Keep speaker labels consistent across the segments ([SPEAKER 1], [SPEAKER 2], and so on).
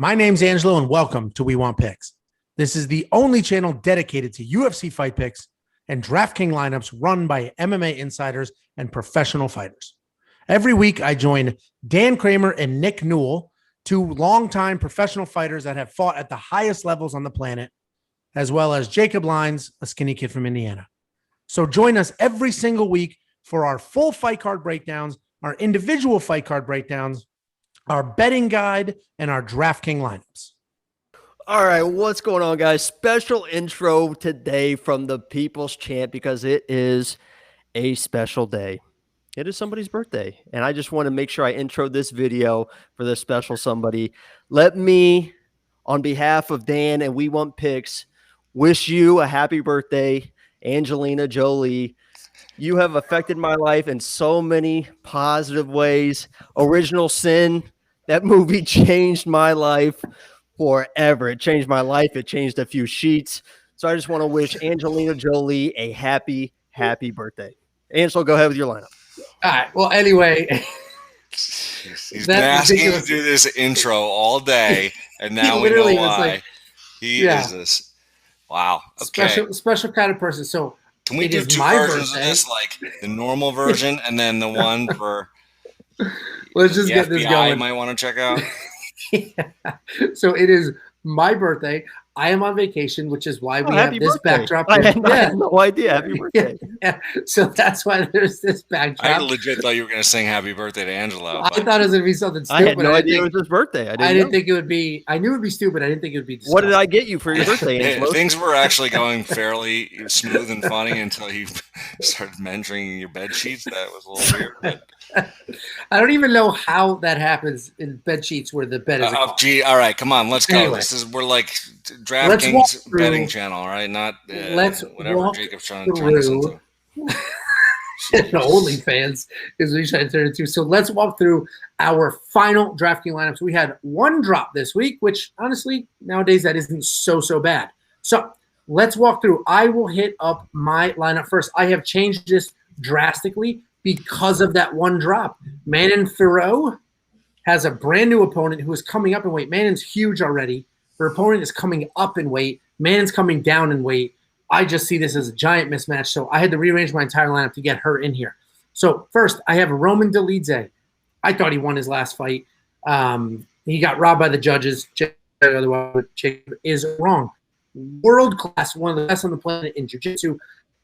[SPEAKER 1] My name's Angelo, and welcome to We Want Picks. This is the only channel dedicated to UFC fight picks and DraftKings lineups run by MMA insiders and professional fighters. Every week, I join Dan Kramer and Nick Newell, two longtime professional fighters that have fought at the highest levels on the planet, as well as Jacob Lyons, a skinny kid from Indiana. So join us every single week for our full fight card breakdowns, our individual fight card breakdowns, our betting guide, and our DraftKings lineups.
[SPEAKER 2] All right, what's going on, guys? Special intro today from the People's Champ because it is a special day. It is somebody's birthday, and I just want to make sure I intro this video for this special somebody. Let me, on behalf of Dan and We Want Picks, wish you a happy birthday, Angelina Jolie. You have affected my life in so many positive ways. Original Sin, that movie changed my life forever. It changed my life. It changed a few sheets. So I just want to wish Angelina Jolie a happy birthday. Angelo, go ahead with your lineup.
[SPEAKER 3] All right. Well, anyway.
[SPEAKER 4] He's been asking to do this intro all day, and now we know why. He is this. Wow. Okay.
[SPEAKER 3] Special kind of person. So
[SPEAKER 4] can we do two versions of this, like the normal version and then the one for
[SPEAKER 3] let's just get this going.
[SPEAKER 4] You might want to check out.
[SPEAKER 3] Yeah. So it is my birthday. I am on vacation, which is why we have this backdrop.
[SPEAKER 2] I had no idea. Happy birthday.
[SPEAKER 3] Yeah. So that's why there's this backdrop.
[SPEAKER 4] I legit thought you were going to sing happy birthday to Angelo.
[SPEAKER 3] I thought it was going to be something stupid.
[SPEAKER 2] I had no idea it was his birthday.
[SPEAKER 3] I didn't think it would be. I knew it would be stupid. I didn't think it would be.
[SPEAKER 2] What did I get you for your birthday, Angelo?
[SPEAKER 4] Things were actually going fairly smooth and funny until you started mentioning your bed sheets. That was a little weird. But
[SPEAKER 3] I don't even know how that happens in bed sheets where the bed is.
[SPEAKER 4] Gee, all right, come on, let's go.
[SPEAKER 3] Anyway,
[SPEAKER 4] we're like DraftKings betting channel, right? Not whatever Jacob's trying to turn this into.
[SPEAKER 3] OnlyFans is what he's trying to turn it into. So let's walk through our final DraftKings lineups. We had one drop this week, which honestly nowadays that isn't so bad. So let's walk through. I will hit up my lineup first. I have changed this drastically because of that one drop. Manon Fiorot has a brand new opponent who is coming up in weight. Manon's huge already. Her opponent is coming up in weight. Manon's coming down in weight. I just see this as a giant mismatch, so I had to rearrange my entire lineup to get her in here. So first, I have Roman Dolidze. I thought he won his last fight. He got robbed by the judges. Otherwise, is wrong. World class, one of the best on the planet in jiu-jitsu.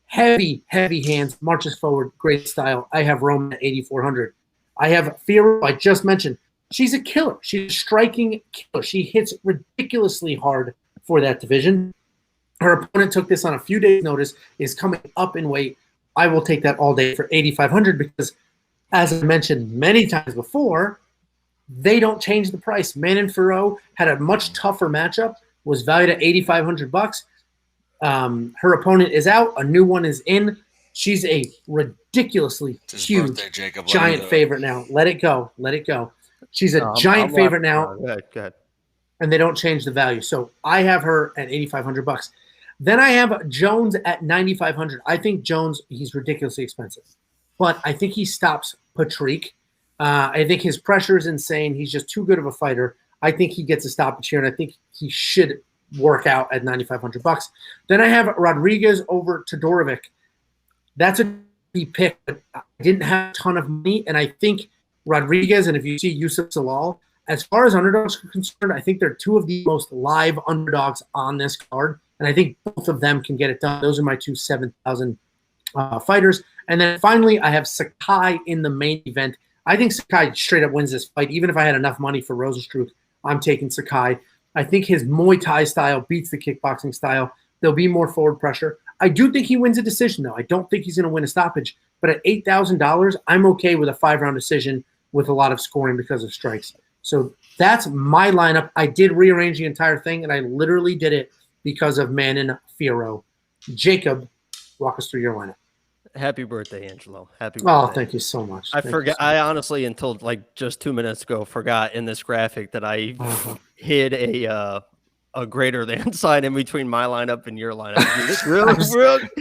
[SPEAKER 3] Heavy hands, marches forward, great style. I have Roman at 8,400. I have Fiorot, I just mentioned. She's a killer. She's a striking killer. She hits ridiculously hard for that division. Her opponent took this on a few days' notice, is coming up in weight. I will take that all day for 8,500 because, as I mentioned many times before, they don't change the price. Manon Fiorot had a much tougher matchup, was valued at $8,500. Her opponent is out. A new one is in. She's a ridiculously huge, giant favorite now. Let it go. She's a giant favorite now.
[SPEAKER 2] Go ahead.
[SPEAKER 3] And they don't change the value. So I have her at $8,500. Then I have Jones at $9,500. I think Jones, he's ridiculously expensive. But I think he stops Patrick. I think his pressure is insane. He's just too good of a fighter. I think he gets a stoppage here, and I think he should work out at $9,500. Then I have Rodriguez over Todorovic. That's a pick, but I didn't have a ton of money, and I think Rodriguez, and if you see Yusuf Salal, as far as underdogs are concerned, I think they're two of the most live underdogs on this card, and I think both of them can get it done. Those are my two 7,000 fighters. And then finally, I have Sakai in the main event. I think Sakai straight up wins this fight. Even if I had enough money for Rozenstruik, I'm taking Sakai. I think his Muay Thai style beats the kickboxing style. There'll be more forward pressure. I do think he wins a decision, though. I don't think he's going to win a stoppage. But at $8,000, I'm okay with a 5-round decision with a lot of scoring because of strikes. So that's my lineup. I did rearrange the entire thing, and I literally did it because of Manon Fiorot. Jacob, walk us through your lineup.
[SPEAKER 2] Happy birthday, Angelo. Happy birthday.
[SPEAKER 3] Oh, thank you so much.
[SPEAKER 2] I forgot. I honestly, until like just 2 minutes ago, forgot in this graphic that I hid a greater than sign in between my lineup and your lineup.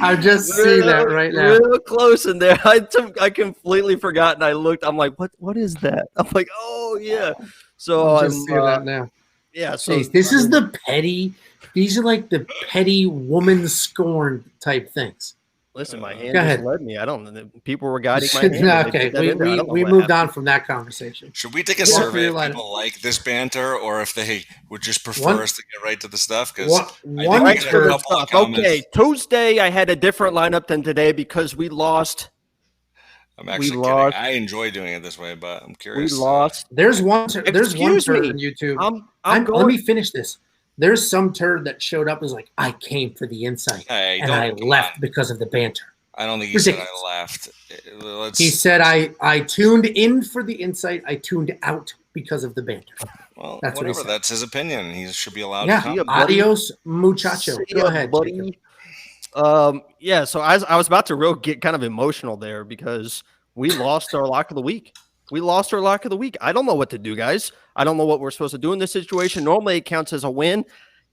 [SPEAKER 3] I just see that right now.
[SPEAKER 2] Real close in there. I completely forgot, and I looked. I'm like, what is that? I'm like, oh yeah. So
[SPEAKER 3] I just see that now.
[SPEAKER 2] Yeah. So
[SPEAKER 3] Jeez, this is the petty. These are like the petty woman scorn type things.
[SPEAKER 2] Listen, my hand just led me. I don't know. People were guiding my hand.
[SPEAKER 3] Okay, we moved on from that conversation.
[SPEAKER 4] Should we take a survey if people like this banter, or if they would just prefer us to get right to the stuff? Because
[SPEAKER 2] okay, Tuesday I had a different lineup than today because we lost.
[SPEAKER 4] I'm actually kidding. I enjoy doing it this way, but I'm curious.
[SPEAKER 2] We lost.
[SPEAKER 3] There's one turd on YouTube. Let me finish this. There's some turd that showed up and was like, I came for the insight, and I left because of the banter.
[SPEAKER 4] I don't think he said I left.
[SPEAKER 3] He said I tuned in for the insight. I tuned out because of the banter.
[SPEAKER 4] Well, that's whatever. That's his opinion. He should be allowed to come.
[SPEAKER 3] Adios, muchacho. Go ahead,
[SPEAKER 2] buddy. So I was about to get kind of emotional there because we lost our lock of the week. I don't know what to do, guys. I don't know what we're supposed to do in this situation. Normally it counts as a win,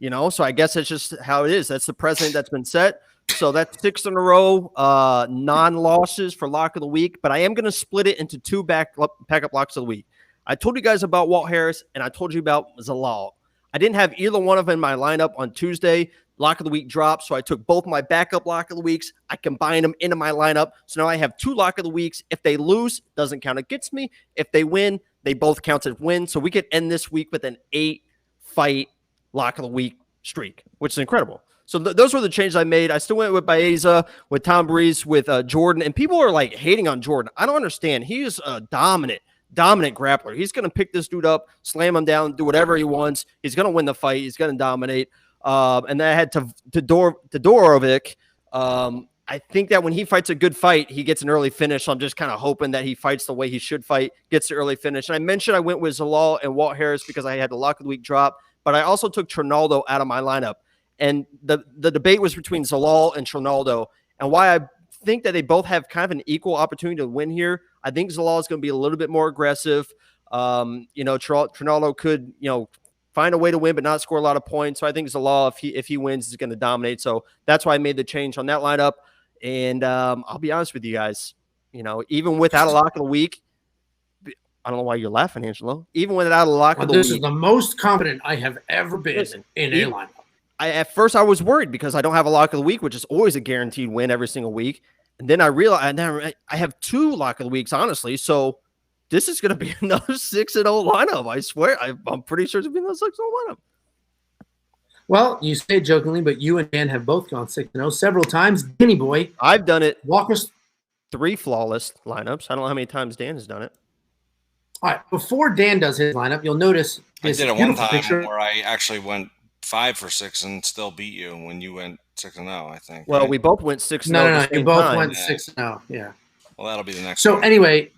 [SPEAKER 2] so I guess it's just how it is. That's the precedent that's been set. So that's 6 in a row, non-losses for lock of the week, but I am going to split it into 2 backup locks of the week. I told you guys about Walt Harris and I told you about Zalal. I didn't have either one of them in my lineup on Tuesday. Lock of the week dropped, so I took both my backup lock of the weeks. I combined them into my lineup, so now I have 2 lock of the weeks. If they lose, doesn't count against me. If they win, they both count as wins. So we could end this week with an 8-fight lock of the week streak, which is incredible. So those were the changes I made. I still went with Baeza, with Tom Breeze, with Jordan, and people are like hating on Jordan. I don't understand. He is a dominant grappler. He's going to pick this dude up, slam him down, do whatever he wants. He's going to win the fight. He's going to dominate. And then I had Todorovic. I think that when he fights a good fight, he gets an early finish. So I'm just kind of hoping that he fights the way he should fight, gets the early finish. And I mentioned I went with Zalal and Walt Harris because I had the lock of the week drop, but I also took Trinaldo out of my lineup. And the debate was between Zalal and Trinaldo, and why I think that they both have kind of an equal opportunity to win here. I think Zalal is going to be a little bit more aggressive. Trinaldo could, find a way to win, but not score a lot of points. So I think Zalal, if he wins, is going to dominate. So that's why I made the change on that lineup. And I'll be honest with you guys, even without a lock of the week, I don't know why you're laughing, Angelo. Even without a lock of the week.
[SPEAKER 3] This is the most confident I have ever been in a lineup.
[SPEAKER 2] At first I was worried because I don't have a lock of the week, which is always a guaranteed win every single week. And then I realized I have 2 lock of the weeks, honestly. So this is going to be another 6-0 lineup. I swear. I'm pretty sure it's going to be another 6-0 lineup.
[SPEAKER 3] Well, you say it jokingly, but you and Dan have both gone 6-0 several times. Danny boy.
[SPEAKER 2] I've done it.
[SPEAKER 3] Walk us
[SPEAKER 2] 3 flawless lineups. I don't know how many times Dan has done it.
[SPEAKER 3] All right. Before Dan does his lineup, you'll notice
[SPEAKER 4] I did it one time where I actually went 5 for 6 and still beat you when you went 6-0, I think.
[SPEAKER 2] Well, we both went 6-0.
[SPEAKER 3] No, you both went 6-0. Yeah.
[SPEAKER 4] Well, that'll be the next
[SPEAKER 3] one.
[SPEAKER 4] So
[SPEAKER 3] anyway,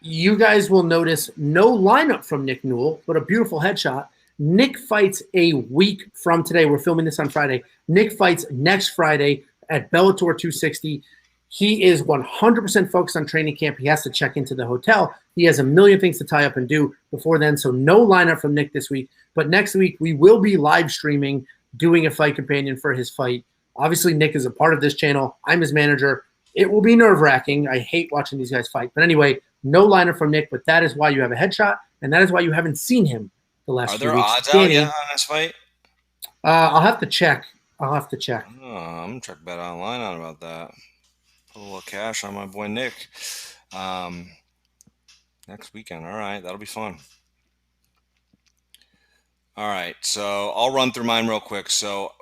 [SPEAKER 3] you guys will notice no lineup from Nick Newell, but a beautiful headshot. Nick fights a week from today. We're filming this on Friday. Nick fights next Friday at Bellator 260. He is 100% focused on training camp. He has to check into the hotel. He has a million things to tie up and do before then. So no lineup from Nick this week. But next week, we will be live streaming, doing a fight companion for his fight. Obviously, Nick is a part of this channel. I'm his manager. It will be nerve-wracking. I hate watching these guys fight. But anyway, no lineup from Nick, but that is why you have a headshot, and that is why you haven't seen him the last few weeks.
[SPEAKER 4] Are there odds out yet on this fight?
[SPEAKER 3] I'll have to check.
[SPEAKER 4] Oh, I'm going to check Bet Online on about that. Put a little cash on my boy Nick. Next weekend. All right. That'll be fun. All right. So I'll run through mine real quick. So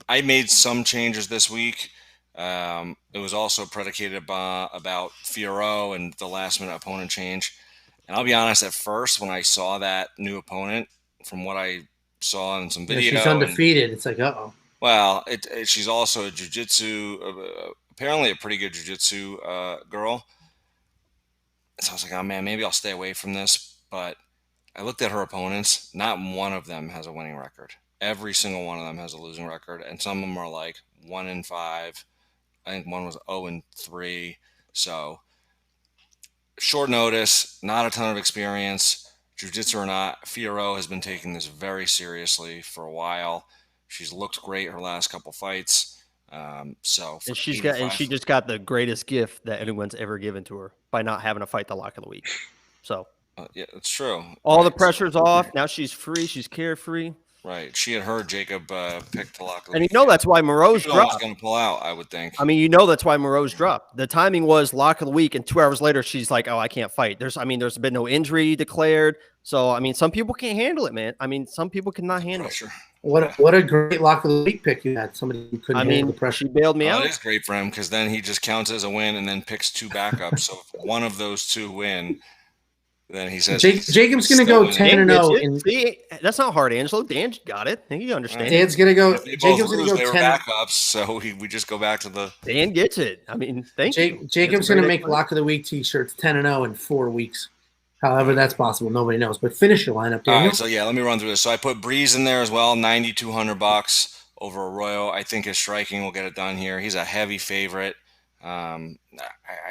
[SPEAKER 4] I made some changes this week. It was also predicated about Fiorot and the last-minute opponent change. And I'll be honest, at first, when I saw that new opponent, from what I saw in some video.
[SPEAKER 3] Yeah, she's undefeated. It's like, uh-oh.
[SPEAKER 4] Well, she's also a jiu-jitsu, apparently a pretty good jiu-jitsu girl. So I was like, oh, man, maybe I'll stay away from this. But I looked at her opponents. Not one of them has a winning record. Every single one of them has a losing record. And some of them are like 1-5. I think one was 0-3. So short notice, not a ton of experience. Jiu-jitsu or not, Fiorot has been taking this very seriously for a while. She's looked great her last couple fights.
[SPEAKER 2] She just got the greatest gift that anyone's ever given to her by not having to fight the lock of the week. So
[SPEAKER 4] Yeah, it's true.
[SPEAKER 2] All the
[SPEAKER 4] Right.
[SPEAKER 2] pressure's off. Now she's free. She's carefree.
[SPEAKER 4] Right. She had heard Jacob pick the lock of the
[SPEAKER 2] And you
[SPEAKER 4] week.
[SPEAKER 2] know that's why Moreau's
[SPEAKER 4] She was
[SPEAKER 2] dropped.
[SPEAKER 4] going to pull out, I would think.
[SPEAKER 2] I mean, you know that's why Moreau's dropped. The timing was lock of the week, and 2 hours later, she's like, "Oh, I can't fight." There's been no injury declared. So, I mean, some people can't handle it, man. I mean, some people cannot handle it.
[SPEAKER 3] What a great lock of the week pick you had. Somebody who couldn't handle the pressure.
[SPEAKER 2] She bailed me out.
[SPEAKER 4] It is great for him because then he just counts as a win and then picks 2 backups. So if one of those 2 win, then he says
[SPEAKER 3] Jacob's going to go 10-0.
[SPEAKER 2] See, that's not hard, Angelo. Dan got it. He understands.
[SPEAKER 3] Dan's going to go.
[SPEAKER 4] Jacob's going to go 10. Backups, so we just go back to the.
[SPEAKER 2] Dan gets it. I mean, thank you.
[SPEAKER 3] Jacob's going to make lock of the week T-shirts 10-0 in 4 weeks. However, that's possible. Nobody knows. But finish your lineup, Daniel.
[SPEAKER 4] All right, so let me run through this. So I put Breeze in there as well, $9,200 over Arroyo. I think his striking will get it done here. He's a heavy favorite. I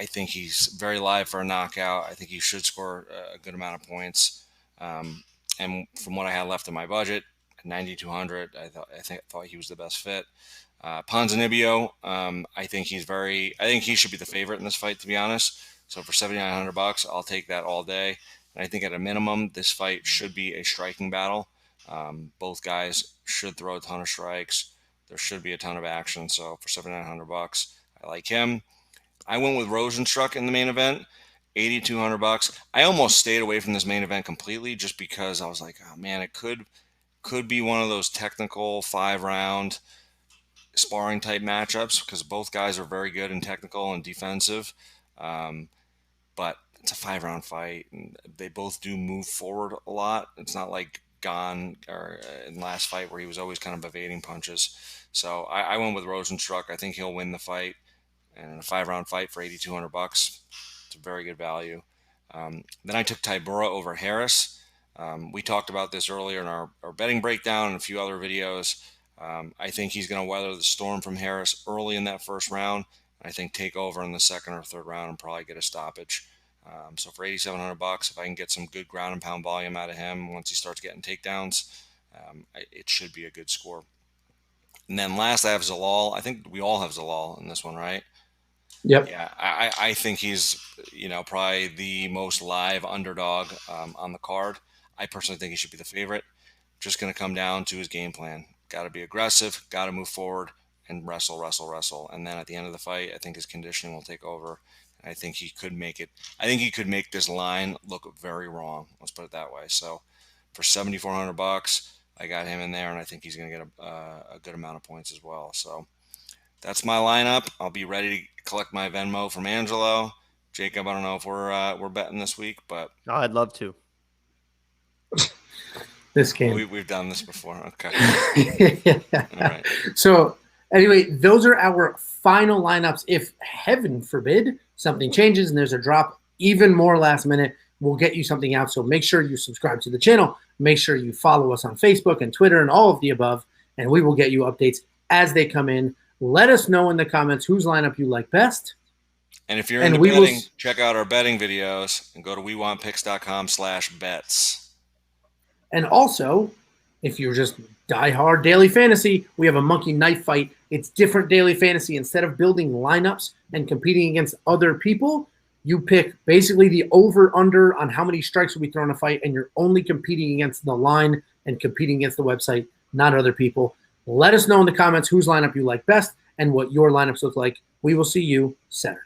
[SPEAKER 4] think he's very live for a knockout. I think he should score a good amount of points. And from what I had left in my budget, 9,200, I thought he was the best fit. Ponzinibbio, I think he should be the favorite in this fight, to be honest. So for $7,900, I'll take that all day. And I think at a minimum, this fight should be a striking battle. Both guys should throw a ton of strikes. There should be a ton of action. So for $7,900, I like him. I went with Rozenstruik in the main event, $8,200. I almost stayed away from this main event completely just because I was like, oh man, it could be one of those technical 5-round sparring type matchups because both guys are very good in technical and defensive. But it's a 5-round fight, and they both do move forward a lot. It's not like Gane or in the last fight where he was always kind of evading punches. So I went with Rozenstruik. I think he'll win the fight. And in a 5-round fight for $8,200, it's a very good value. Then I took Tybura over Harris. We talked about this earlier in our betting breakdown and a few other videos. I think he's going to weather the storm from Harris early in that first round. I think take over in the second or third round and probably get a stoppage. So for $8,700, if I can get some good ground and pound volume out of him once he starts getting takedowns, it should be a good score. And then last I have Zalal. I think we all have Zalal in this one, right?
[SPEAKER 3] Yep.
[SPEAKER 4] Yeah, I think he's probably the most live underdog on the card. I personally think he should be the favorite. Just going to come down to his game plan. Got to be aggressive. Got to move forward and wrestle. And then at the end of the fight, I think his conditioning will take over. And I think he could make it. I think he could make this line look very wrong. Let's put it that way. So for $7,400, I got him in there, and I think he's going to get a good amount of points as well. So that's my lineup. I'll be ready to collect my Venmo from Angelo. Jacob, I don't know if we're betting this week, but
[SPEAKER 2] I'd love to.
[SPEAKER 3] This game.
[SPEAKER 4] We've done this before. Okay.
[SPEAKER 3] Yeah.
[SPEAKER 4] All right.
[SPEAKER 3] So anyway, those are our final lineups. If heaven forbid something changes and there's a drop even more last minute, we'll get you something out. So make sure you subscribe to the channel. Make sure you follow us on Facebook and Twitter and all of the above, and we will get you updates as they come in. Let us know in the comments whose lineup you like best.
[SPEAKER 4] And if you're into betting, check out our betting videos and go to wewantpicks.com/bets.
[SPEAKER 3] And also, if you're just diehard daily fantasy, we have a monkey knife fight. It's different daily fantasy. Instead of building lineups and competing against other people, you pick basically the over-under on how many strikes will be thrown in a fight, and you're only competing against the line and competing against the website, not other people. Let us know in the comments whose lineup you like best and what your lineups look like. We will see you Saturday.